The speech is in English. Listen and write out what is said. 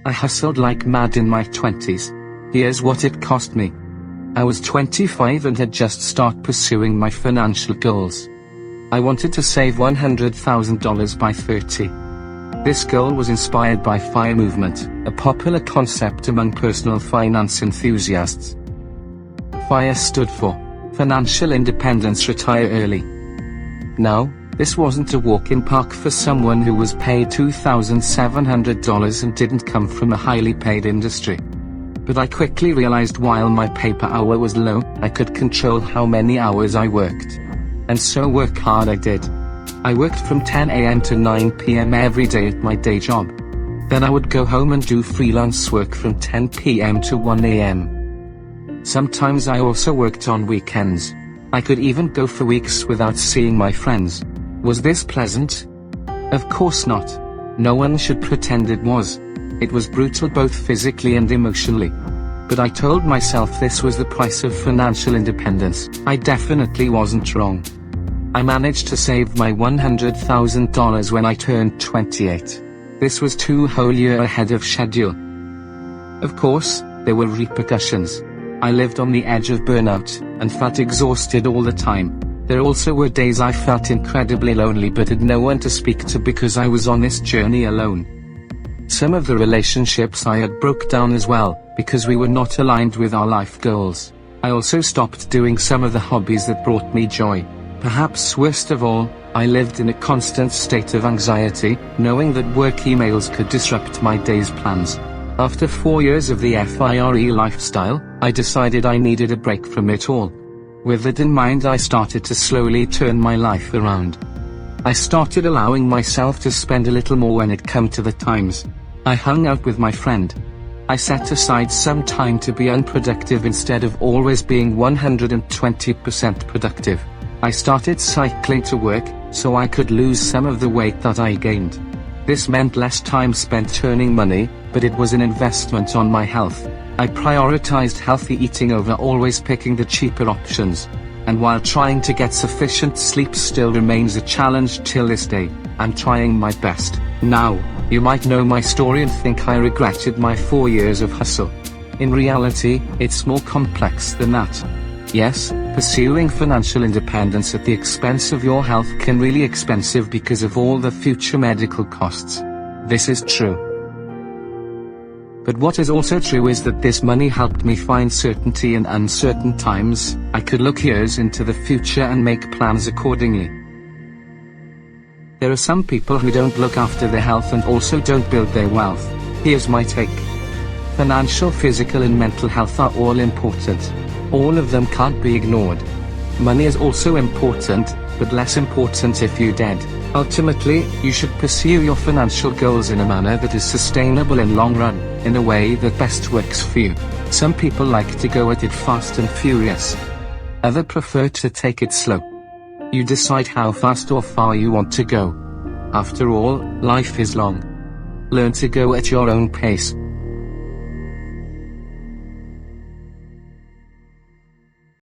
I hustled like mad in my 20s. Here's what it cost me. I was 25 and had just started pursuing my financial goals. I wanted to save $100,000 by 30. This goal was inspired by FIRE movement, a popular concept among personal finance enthusiasts. FIRE stood for Financial Independence, Retire Early. Now, this wasn't a walk in park for someone who was paid $2,700 and didn't come from a highly paid industry. But I quickly realized while my pay per hour was low, I could control how many hours I worked. And so work hard I did. I worked from 10 a.m. to 9 p.m. every day at my day job. Then I would go home and do freelance work from 10 p.m. to 1 a.m. Sometimes I also worked on weekends. I could even go for weeks without seeing my friends. Was this pleasant? Of course not. No one should pretend it was. It was brutal both physically and emotionally. But I told myself this was the price of financial independence. I definitely wasn't wrong. I managed to save my $100,000 when I turned 28. This was 2 whole years ahead of schedule. Of course, there were repercussions. I lived on the edge of burnout, and felt exhausted all the time. There also were days I felt incredibly lonely but had no one to speak to because I was on this journey alone. Some of the relationships I had broke down as well, because we were not aligned with our life goals. I also stopped doing some of the hobbies that brought me joy. Perhaps worst of all, I lived in a constant state of anxiety, knowing that work emails could disrupt my day's plans. After 4 years of the FIRE lifestyle, I decided I needed a break from it all. With that in mind, I started to slowly turn my life around. I started allowing myself to spend a little more when it came to the times. I hung out with my friend. I set aside some time to be unproductive instead of always being 120% productive. I started cycling to work, so I could lose some of the weight that I gained. This meant less time spent earning money, but it was an investment on my health. I prioritized healthy eating over always picking the cheaper options. And while trying to get sufficient sleep still remains a challenge till this day, I'm trying my best. Now, you might know my story and think I regretted my 4 years of hustle. In reality, it's more complex than that. Yes, pursuing financial independence at the expense of your health can be really expensive because of all the future medical costs. This is true. But what is also true is that this money helped me find certainty in uncertain times. I could look years into the future and make plans accordingly. There are some people who don't look after their health and also don't build their wealth. Here's my take. Financial, physical and mental health are all important. All of them can't be ignored. Money is also important, but less important if you're dead. Ultimately, you should pursue your financial goals in a manner that is sustainable in long run, in a way that best works for you. Some people like to go at it fast and furious. Others prefer to take it slow. You decide how fast or far you want to go. After all, life is long. Learn to go at your own pace.